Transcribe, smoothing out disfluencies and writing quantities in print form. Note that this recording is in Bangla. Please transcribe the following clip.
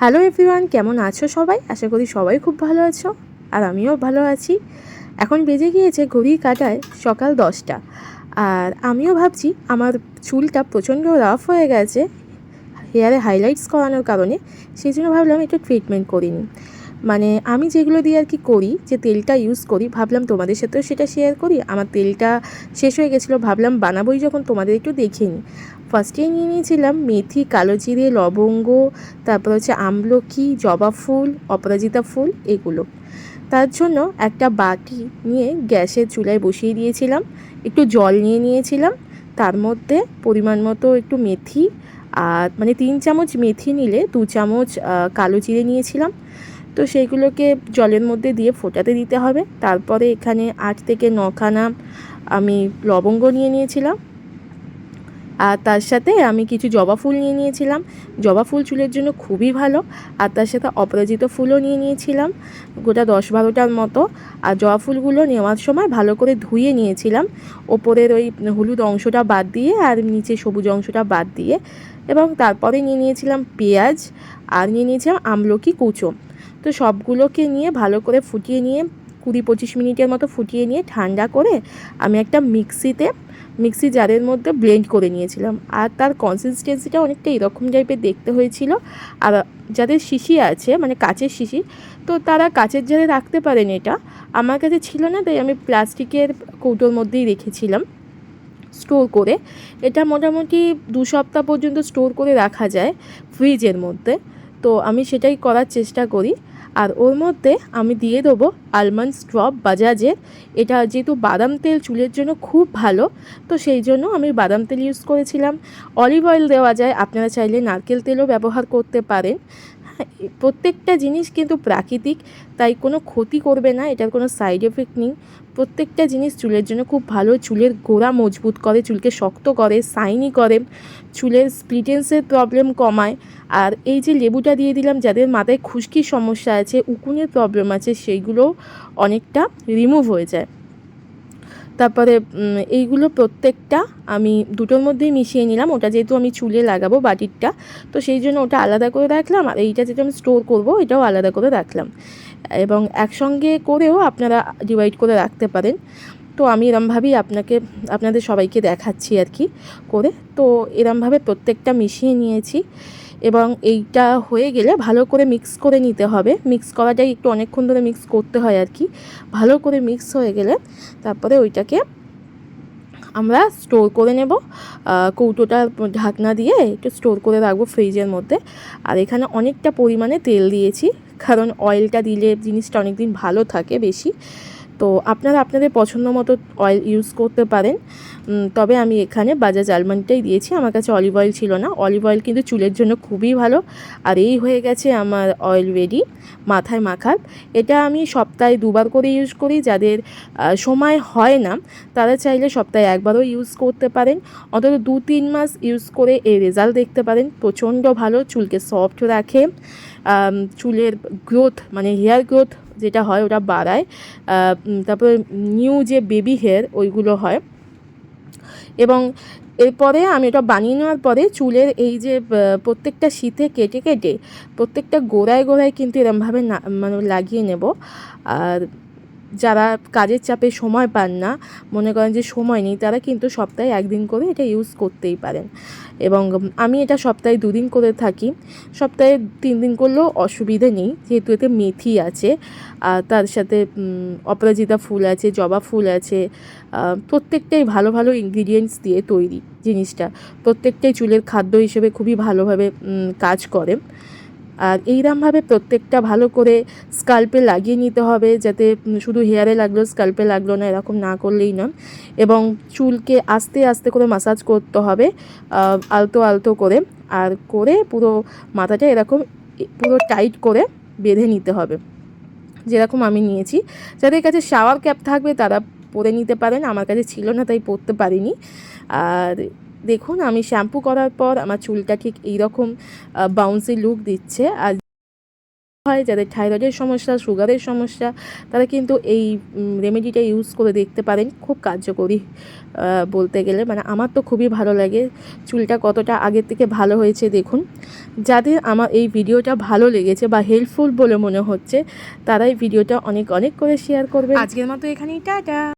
হ্যালো এভরিওয়ান, কেমন আছো সবাই? আশা করি সবাই খুব ভালো আছো, আর আমিও ভালো আছি। এখন বেজে গিয়েছে ঘড়ির কাঁটায় সকাল 10টা, আর আমিও ভাবছি আমার চুলটা প্রচণ্ড রাফ হয়ে গেছে হেয়ারে হাইলাইটস করানোর কারণে। সেই জন্য ভাবলাম একটু ট্রিটমেন্ট করে নিই। মানে আমি যেগুলো দিয়ে আর কি করি, যে তেলটা ইউজ করি, ভাবলাম তোমাদের সাথেও সেটা শেয়ার করি। আমার তেলটা শেষ হয়ে গেছিলো, ভাবলাম বানাবোই যখন তোমাদের একটু দেখে নিই। ফার্স্টেই নিয়ে নিয়েছিলাম মেথি, কালো জিরে, লবঙ্গ, তারপর হচ্ছে আমলকি, জবা ফুল, অপরাজিতা ফুল, এগুলো। তার জন্য একটা বাটি নিয়ে গ্যাসের চুলায় বসিয়ে দিয়েছিলাম, একটু জল নিয়ে নিয়েছিলাম, তার মধ্যে পরিমাণ মতো একটু মেথি, আর মানে 3 চামচ মেথি নিলে 2 চামচ কালো জিরে নিয়েছিলাম। তো সেইগুলোকে জলের মধ্যে দিয়ে ফোটাতে দিতে হবে। তারপরে এখানে 8 থেকে 9খানা আমি লবঙ্গ নিয়ে নিয়েছিলাম, আর তার সাথে আমি কিছু জবা ফুল নিয়ে নিয়েছিলাম। জবা ফুল চুলের জন্য খুবই ভালো। আর তার সাথে অপরাজিত ফুলও নিয়ে নিয়েছিলাম, গোটা 10-12টার মতো। আর জবা ফুলগুলো নেওয়ার সময় ভালো করে ধুয়ে নিয়েছিলাম, ওপরের ওই হলুদ অংশটা বাদ দিয়ে আর নিচে সবুজ অংশটা বাদ দিয়ে। এবং তারপরে নিয়ে নিয়েছিলাম পেঁয়াজ, আর নিয়ে নিয়েছিলাম আমলকি কুচো। তো সবগুলোকে নিয়ে ভালো করে ফুটিয়ে নিয়ে 20-25 মিনিটের মতো ফুটিয়ে নিয়ে ঠান্ডা করে আমি একটা মিক্সি জারের মধ্যে ব্লেন্ড করে নিয়েছিলাম। আর তার কনসিস্টেন্সিটা অনেকটা এরকম টাইপের দেখতে হয়েছিল। আর যাদের শিশি আছে, মানে কাচের শিশি, তো তারা কাচের জারে রাখতে পারেন। এটা আমার কাছে ছিল না, তাই আমি প্লাস্টিকের কৌটোর মধ্যেই রেখেছিলাম স্টোর করে। এটা মোটামুটি 2 সপ্তাহ পর্যন্ত স্টোর করে রাখা যায় ফ্রিজের মধ্যে। তো আমি সেটাই করার চেষ্টা করি। আর ওর মধ্যে আমি দিয়ে দেবো আলমন্ড ড্রপ বাজাজের। এটা যেহেতু বাদাম তেল চুলের জন্য খুব ভালো, তো সেই জন্য আমি বাদাম তেল ইউজ করেছিলাম। অলিভ অয়েল দেওয়া যায়, আপনারা চাইলে নারকেল তেলও ব্যবহার করতে পারেন। প্রত্যেকটা জিনিস কিন্তু প্রাকৃতিক, তাই কোনো ক্ষতি করবে না, এটার কোনো সাইড এফেক্ট নেই। প্রত্যেকটা জিনিস চুলের জন্য খুব ভালো। চুলের গোড়া মজবুত করে, চুলকে শক্ত করে, শাইনি করে, চুলের স্প্লিটেন্সের প্রবলেম কমায়। আর এই যে লেবুটা দিয়ে দিলাম, যাদের মাথায় খুশকির সমস্যা আছে, উকুনের প্রবলেম আছে, সেইগুলো অনেকটা রিমুভ হয়ে যায়। তারপরে এইগুলো প্রত্যেকটা আমি দুটোর মধ্যেই মিশিয়ে নিলাম। ওটা যেহেতু আমি চুলে লাগাবো বাটিরটা, তো সেই জন্য ওটা আলাদা করে রাখলাম, আর এইটা যেটা আমি স্টোর করবো এটাও আলাদা করে রাখলাম। এবং একসঙ্গে করেও আপনারা ডিভাইড করে রাখতে পারেন। তো আমি এরমভাবেই আপনাদের সবাইকে দেখাচ্ছি আর কি করে। তো এরমভাবে প্রত্যেকটা মিশিয়ে নিয়েছি, এবং এইটা হয়ে গেলে ভালো করে মিক্স করে নিতে হবে। মিক্স করাটাই একটু অনেকক্ষণ ধরে মিক্স করতে হয় আর কি। ভালো করে মিক্স হয়ে গেলে তারপরে ওইটাকে আমরা স্টোর করে নেব। কৌটোটা ঢাকনা দিয়ে একটু স্টোর করে রাখবো ফ্রিজের মধ্যে। আর এখানে অনেকটা পরিমাণে তেল দিয়েছি, কারণ অয়েলটা দিলে জিনিসটা অনেক দিন ভালো থাকে বেশি। তো আপনারা আপনাদের পছন্দ মতো অয়েল ইউজ করতে পারেন। তবে আমি এখানে বাজাজ আলমন্ডটাই দিয়েছি, আমার কাছে অলিভ অয়েল ছিল না। অলিভ অয়েল কিন্তু চুলের জন্য খুবই ভালো। আর এই হয়ে গেছে আমার অয়েল রেডি মাথায় মাখার। এটা আমি সপ্তাহে 2বার করে ইউজ করি। যাদের সময় হয় না, তারা চাইলে সপ্তাহে 1বারও ইউজ করতে পারেন। অন্তত 2-3 মাস ইউজ করে এই রেজাল্ট দেখতে পারেন। প্রচণ্ড ভালো, চুলকে সফট রাখে, চুলের গ্রোথ মানে হেয়ার গ্রোথ যেটা হয় ওটা বাড়ায়। তারপরে নিউ যে বেবি হেয়ার ওইগুলো হয়। এবং এরপরে আমি এটা বানিয়ে নেওয়ার পরে চুলের এই যে প্রত্যেকটা শীতে কেটে কেটে প্রত্যেকটা গোড়ায় গোড়ায় কিন্তু এরমভাবে মানে লাগিয়ে নেব। আর যারা কাজের চাপে সময় পান না, মনে করেন যে সময় নেই, তারা কিন্তু সপ্তাহে 1দিন করে এটা ইউজ করতেই পারেন। এবং আমি এটা সপ্তাহে 2দিন করে থাকি। সপ্তাহে 3 দিন করলেও অসুবিধে নেই, যেহেতু এতে মেথি আছে, আর তার সাথে অপরাজিতা ফুল আছে, জবা ফুল আছে। প্রত্যেকটাই ভালো ভালো ইনগ্রিডিয়েন্টস দিয়ে তৈরি জিনিসটা। প্রত্যেকটাই চুলের খাদ্য হিসেবে খুবই ভালোভাবে কাজ করে। আর এইরকমভাবে প্রত্যেকটা ভালো করে স্কাল্পে লাগিয়ে নিতে হবে, যাতে শুধু হেয়ারে লাগলো স্কাল্পে লাগলো না, এরকম না করলেই নয়। এবং চুলকে আস্তে আস্তে করে ম্যাসাজ করতে হবে, আলতো আলতো করে। আর করে পুরো মাথাটা এরকম পুরো টাইট করে বেঁধে নিতে হবে, যেরকম আমি নিয়েছি। যাদের কাছে শাওয়ার ক্যাপ থাকবে তারা পরে নিতে পারেন, আমার কাছে ছিল না তাই পরতে পারিনি। আর দেখুন, আমি শ্যাম্পু করার পর আমার চুলটা ঠিক এইরকম বাউন্সি লুক দিচ্ছে। আর হয়, যাদের থাইরয়েডের সমস্যা, সুগারের সমস্যা, তারা কিন্তু এই রেমেডিটা ইউজ করে দেখতে পারেন। খুব কার্যকরী বলতে গেলে, মানে আমার তো খুবই ভালো লাগে। চুলটা কতটা আগের থেকে ভালো হয়েছে দেখুন। যাদের আমার এই ভিডিওটা ভালো লেগেছে বা হেল্পফুল বলে মনে হচ্ছে, তারাই ভিডিওটা অনেক অনেক করে শেয়ার করবে। আজকের মতো এখানেই টাটা।